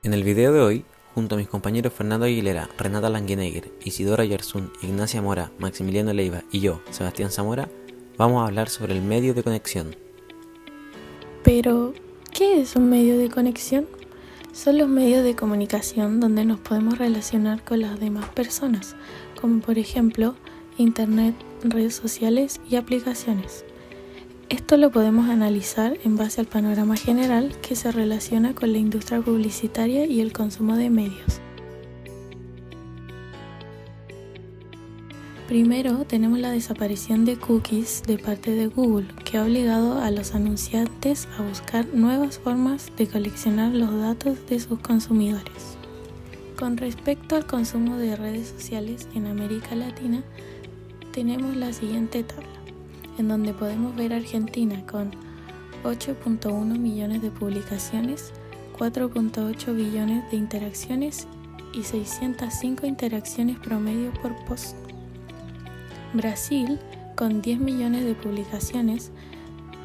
En el video de hoy, junto a mis compañeros Fernando Aguilera, Renata Langenegger, Isidora Yarzún, Ignacia Mora, Maximiliano Leiva y yo, Sebastián Zamora, vamos a hablar sobre el medio de conexión. Pero, ¿qué es un medio de conexión? Son los medios de comunicación donde nos podemos relacionar con las demás personas, como por ejemplo, internet, redes sociales y aplicaciones. Esto lo podemos analizar en base al panorama general que se relaciona con la industria publicitaria y el consumo de medios. Primero, tenemos la desaparición de cookies de parte de Google, que ha obligado a los anunciantes a buscar nuevas formas de coleccionar los datos de sus consumidores. Con respecto al consumo de redes sociales en América Latina, tenemos la siguiente tabla, en donde podemos ver a Argentina con 8.1 millones de publicaciones, 4.8 billones de interacciones y 605 interacciones promedio por post. Brasil con 10 millones de publicaciones,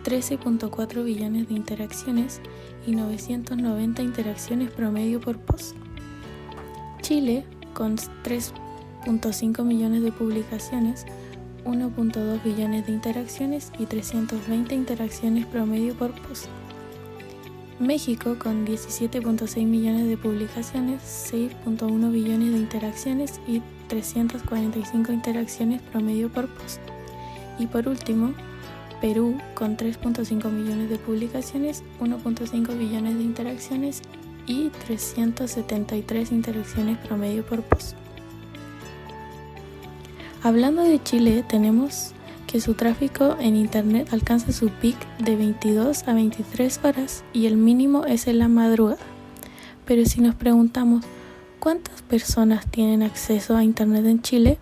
13.4 billones de interacciones y 990 interacciones promedio por post. Chile con 3.5 millones de publicaciones, 1.2 billones de interacciones y 320 interacciones promedio por post. México con 17.6 millones de publicaciones, 6.1 billones de interacciones y 345 interacciones promedio por post. Y por último, Perú con 3.5 millones de publicaciones, 1.5 billones de interacciones y 373 interacciones promedio por post. Hablando de Chile, tenemos que su tráfico en internet alcanza su pic de 22 a 23 horas y el mínimo es en la madrugada. Pero si nos preguntamos, ¿cuántas personas tienen acceso a internet en Chile?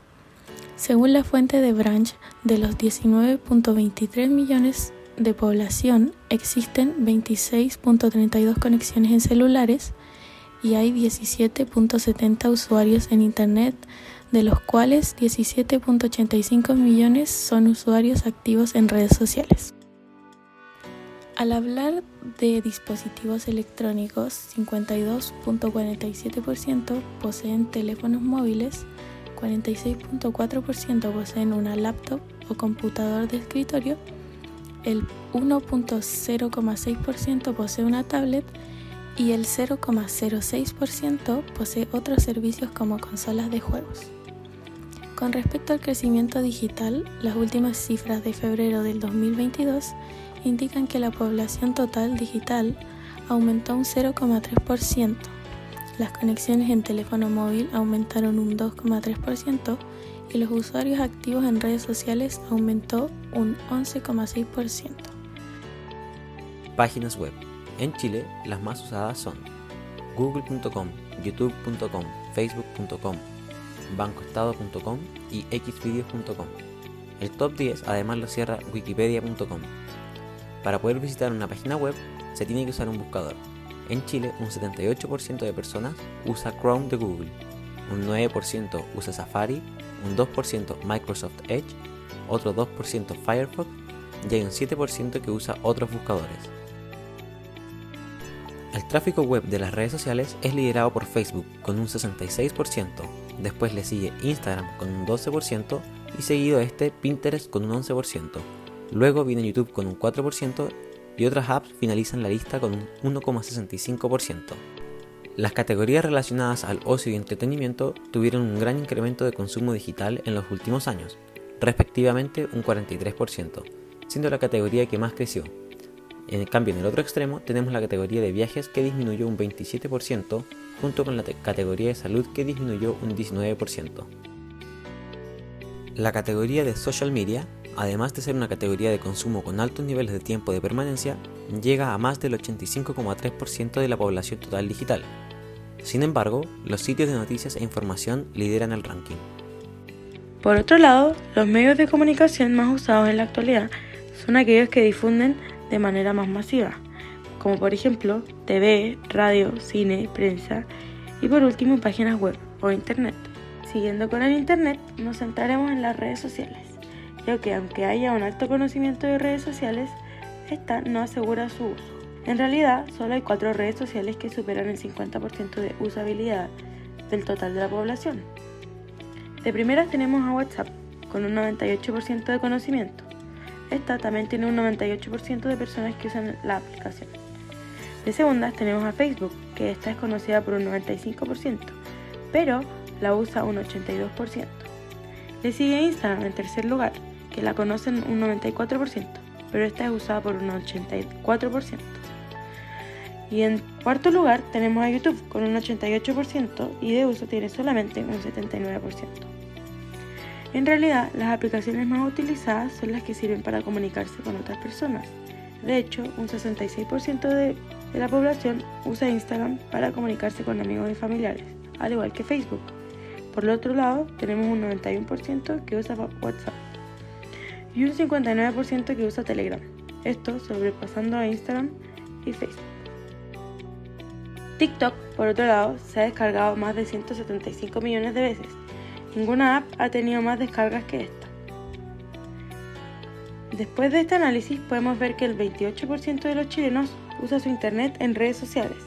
Según la fuente de Branch, de los 19.23 millones de población, existen 26.32 conexiones en celulares y hay 17.70 usuarios en internet, de los cuales 17.85 millones son usuarios activos en redes sociales. Al hablar de dispositivos electrónicos, 52.47% poseen teléfonos móviles, 46.4% poseen una laptop o computador de escritorio, el 1.06% posee una tablet y el 0.06% posee otros servicios como consolas de juegos. Con respecto al crecimiento digital, las últimas cifras de febrero del 2022 indican que la población total digital aumentó un 0.3%, las conexiones en teléfono móvil aumentaron un 2.3% y los usuarios activos en redes sociales aumentó un 11.6%. Páginas web. En Chile, las más usadas son google.com, youtube.com, facebook.com, bancoestado.com y xvideos.com. El top 10 además lo cierra wikipedia.com. Para poder visitar una página web se tiene que usar un buscador. En Chile, un 78% de personas usa Chrome de Google, un 9% usa Safari, un 2% Microsoft Edge, otro 2% Firefox y hay un 7% que usa otros buscadores. El tráfico web de las redes sociales es liderado por Facebook con un 66%, después le sigue Instagram con un 12% y seguido a este Pinterest con un 11%. Luego viene YouTube con un 4% y otras apps finalizan la lista con un 1,65%. Las categorías relacionadas al ocio y entretenimiento tuvieron un gran incremento de consumo digital en los últimos años, respectivamente un 43%, siendo la categoría que más creció. En cambio, en el otro extremo tenemos la categoría de viajes que disminuyó un 27%, junto con la categoría de salud que disminuyó un 19%. La categoría de social media, además de ser una categoría de consumo con altos niveles de tiempo de permanencia, llega a más del 85,3% de la población total digital. Sin embargo, los sitios de noticias e información lideran el ranking. Por otro lado, los medios de comunicación más usados en la actualidad son aquellos que difunden de manera más masiva, como por ejemplo TV, radio, cine, prensa y por último páginas web o internet. Siguiendo con el internet, nos centraremos en las redes sociales, ya que aunque haya un alto conocimiento de redes sociales, esta no asegura su uso. En realidad, solo hay 4 redes sociales que superan el 50% de usabilidad del total de la población. De primeras tenemos a WhatsApp, con un 98% de conocimiento. Esta también tiene un 98% de personas que usan la aplicación. De segundas tenemos a Facebook, que esta es conocida por un 95%, pero la usa un 82%. Le sigue Instagram en tercer lugar, que la conocen un 94%, pero esta es usada por un 84%. Y en cuarto lugar tenemos a YouTube con un 88% y de uso tiene solamente un 79%. En realidad, las aplicaciones más utilizadas son las que sirven para comunicarse con otras personas. De hecho, un 66% de la población usa Instagram para comunicarse con amigos y familiares, al igual que Facebook. Por el otro lado, tenemos un 91% que usa WhatsApp y un 59% que usa Telegram, esto sobrepasando a Instagram y Facebook. TikTok, por otro lado, se ha descargado más de 175 millones de veces. Ninguna app ha tenido más descargas que esta. Después de este análisis podemos ver que el 28% de los chilenos usa su internet en redes sociales,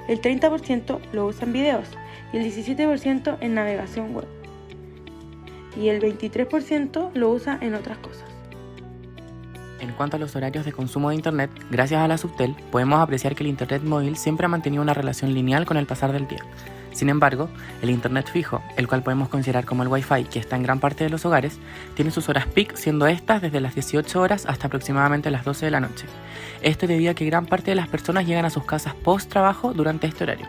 el 30% lo usa en videos y el 17% en navegación web. Y el 23% lo usa en otras cosas. En cuanto a los horarios de consumo de Internet, gracias a la Subtel, podemos apreciar que el Internet móvil siempre ha mantenido una relación lineal con el pasar del día. Sin embargo, el Internet fijo, el cual podemos considerar como el Wi-Fi que está en gran parte de los hogares, tiene sus horas peak, siendo estas desde las 18 horas hasta aproximadamente las 12 de la noche. Esto debido a que gran parte de las personas llegan a sus casas post-trabajo durante este horario.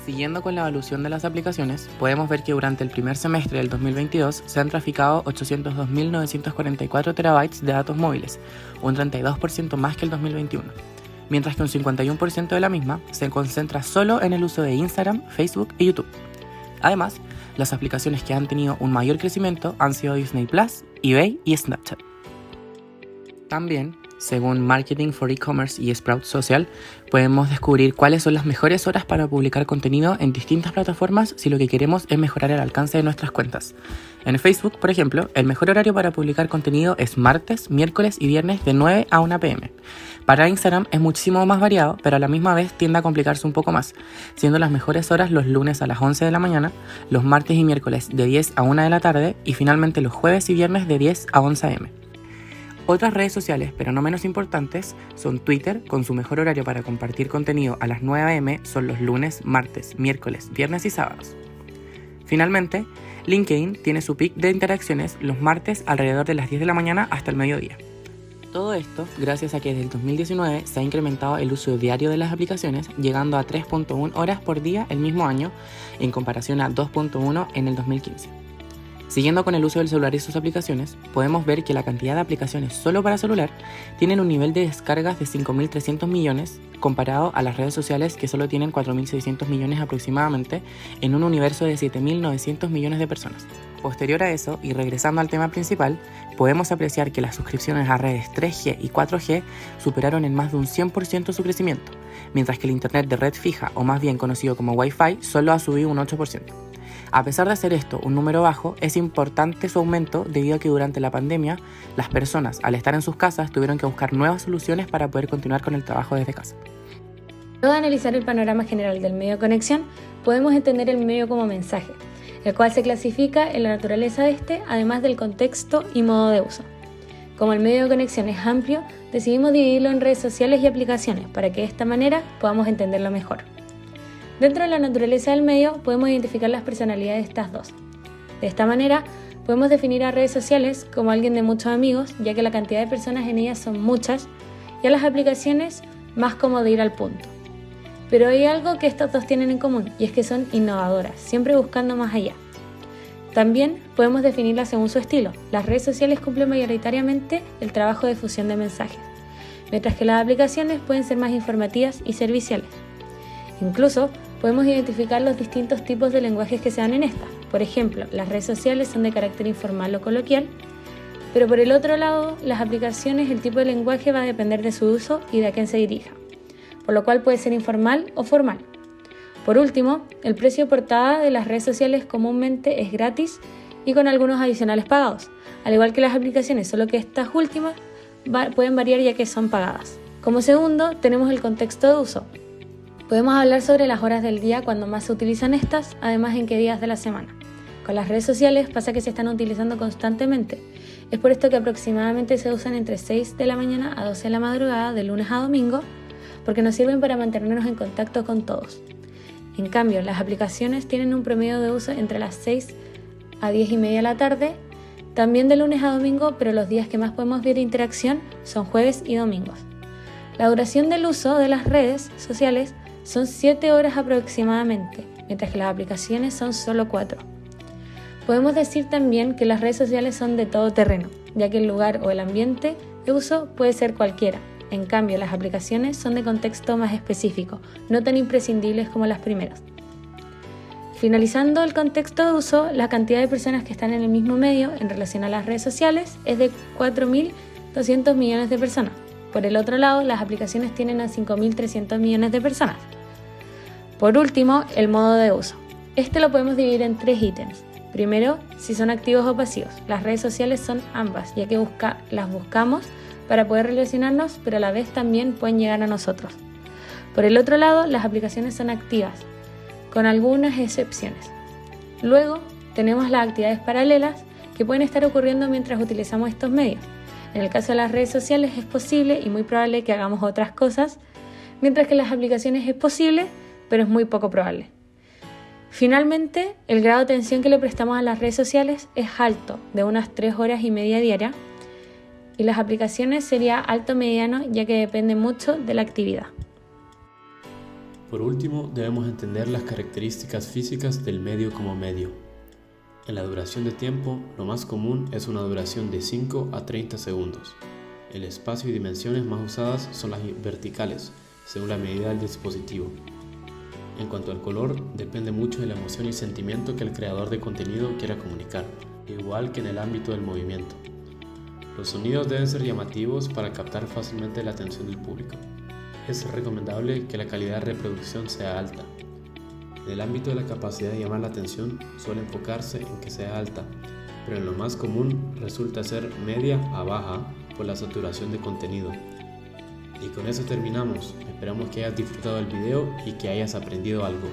Siguiendo con la evolución de las aplicaciones, podemos ver que durante el primer semestre del 2022 se han traficado 802.944 terabytes de datos móviles, un 32% más que el 2021, mientras que un 51% de la misma se concentra solo en el uso de Instagram, Facebook y YouTube. Además, las aplicaciones que han tenido un mayor crecimiento han sido Disney+, eBay y Snapchat. También, según Marketing for E-Commerce y Sprout Social, podemos descubrir cuáles son las mejores horas para publicar contenido en distintas plataformas si lo que queremos es mejorar el alcance de nuestras cuentas. En Facebook, por ejemplo, el mejor horario para publicar contenido es martes, miércoles y viernes de 9 a 1 p.m. Para Instagram es muchísimo más variado, pero a la misma vez tiende a complicarse un poco más, siendo las mejores horas los lunes a las 11 de la mañana, los martes y miércoles de 10 a 1 de la tarde y finalmente los jueves y viernes de 10 a 11 a.m. Otras redes sociales, pero no menos importantes, son Twitter, con su mejor horario para compartir contenido a las 9 a.m. son los lunes, martes, miércoles, viernes y sábados. Finalmente, LinkedIn tiene su pic de interacciones los martes alrededor de las 10 de la mañana hasta el mediodía. Todo esto gracias a que desde el 2019 se ha incrementado el uso diario de las aplicaciones, llegando a 3.1 horas por día el mismo año, en comparación a 2.1 en el 2015. Siguiendo con el uso del celular y sus aplicaciones, podemos ver que la cantidad de aplicaciones solo para celular tienen un nivel de descargas de 5.300 millones comparado a las redes sociales que solo tienen 4.600 millones aproximadamente en un universo de 7.900 millones de personas. Posterior a eso, y regresando al tema principal, podemos apreciar que las suscripciones a redes 3G y 4G superaron en más de un 100% su crecimiento, mientras que el Internet de red fija, o más bien conocido como Wi-Fi, solo ha subido un 8%. A pesar de hacer esto un número bajo, es importante su aumento debido a que durante la pandemia, las personas, al estar en sus casas, tuvieron que buscar nuevas soluciones para poder continuar con el trabajo desde casa. Luego de analizar el panorama general del medio de conexión, podemos entender el medio como mensaje, el cual se clasifica en la naturaleza de este, además del contexto y modo de uso. Como el medio de conexión es amplio, decidimos dividirlo en redes sociales y aplicaciones para que de esta manera podamos entenderlo mejor. Dentro de la naturaleza del medio podemos identificar las personalidades de estas dos. De esta manera podemos definir a redes sociales como alguien de muchos amigos, ya que la cantidad de personas en ellas son muchas, y a las aplicaciones más como de ir al punto. Pero hay algo que estas dos tienen en común, y es que son innovadoras, siempre buscando más allá. También podemos definirlas según su estilo. Las redes sociales cumplen mayoritariamente el trabajo de fusión de mensajes, mientras que las aplicaciones pueden ser más informativas y serviciales. Incluso podemos identificar los distintos tipos de lenguajes que se dan en esta. Por ejemplo, las redes sociales son de carácter informal o coloquial, pero por el otro lado, las aplicaciones, el tipo de lenguaje va a depender de su uso y de a quién se dirija, por lo cual puede ser informal o formal. Por último, el precio de portada de las redes sociales comúnmente es gratis y con algunos adicionales pagados, al igual que las aplicaciones, solo que estas últimas pueden variar ya que son pagadas. Como segundo, tenemos el contexto de uso. Podemos hablar sobre las horas del día cuando más se utilizan estas, además en qué días de la semana. Con las redes sociales pasa que se están utilizando constantemente. Es por esto que aproximadamente se usan entre 6 de la mañana a 12 de la madrugada, de lunes a domingo, porque nos sirven para mantenernos en contacto con todos. En cambio, las aplicaciones tienen un promedio de uso entre las 6 a 10 y media de la tarde, también de lunes a domingo, pero los días que más podemos ver interacción son jueves y domingos. La duración del uso de las redes sociales son 7 horas aproximadamente, mientras que las aplicaciones son solo 4. Podemos decir también que las redes sociales son de todo terreno, ya que el lugar o el ambiente de uso puede ser cualquiera. En cambio, las aplicaciones son de contexto más específico, no tan imprescindibles como las primeras. Finalizando el contexto de uso, la cantidad de personas que están en el mismo medio en relación a las redes sociales es de 4.200 millones de personas. Por el otro lado, las aplicaciones tienen a 5.300 millones de personas. Por último, el modo de uso. Este lo podemos dividir en 3 ítems. Primero, si son activos o pasivos. Las redes sociales son ambas, ya que las buscamos para poder relacionarnos, pero a la vez también pueden llegar a nosotros. Por el otro lado, las aplicaciones son activas, con algunas excepciones. Luego, tenemos las actividades paralelas que pueden estar ocurriendo mientras utilizamos estos medios. En el caso de las redes sociales es posible y muy probable que hagamos otras cosas, mientras que en las aplicaciones es posible, pero es muy poco probable. Finalmente, el grado de atención que le prestamos a las redes sociales es alto, de unas 3 horas y media diarias, y las aplicaciones sería alto-mediano, ya que depende mucho de la actividad. Por último, debemos entender las características físicas del medio como medio. En la duración de tiempo, lo más común es una duración de 5 a 30 segundos. El espacio y dimensiones más usadas son las verticales, según la medida del dispositivo. En cuanto al color, depende mucho de la emoción y sentimiento que el creador de contenido quiera comunicar, igual que en el ámbito del movimiento. Los sonidos deben ser llamativos para captar fácilmente la atención del público. Es recomendable que la calidad de reproducción sea alta. En el ámbito de la capacidad de llamar la atención suele enfocarse en que sea alta, pero en lo más común resulta ser media a baja por la saturación de contenido. Y con eso terminamos. Esperamos que hayas disfrutado del video y que hayas aprendido algo.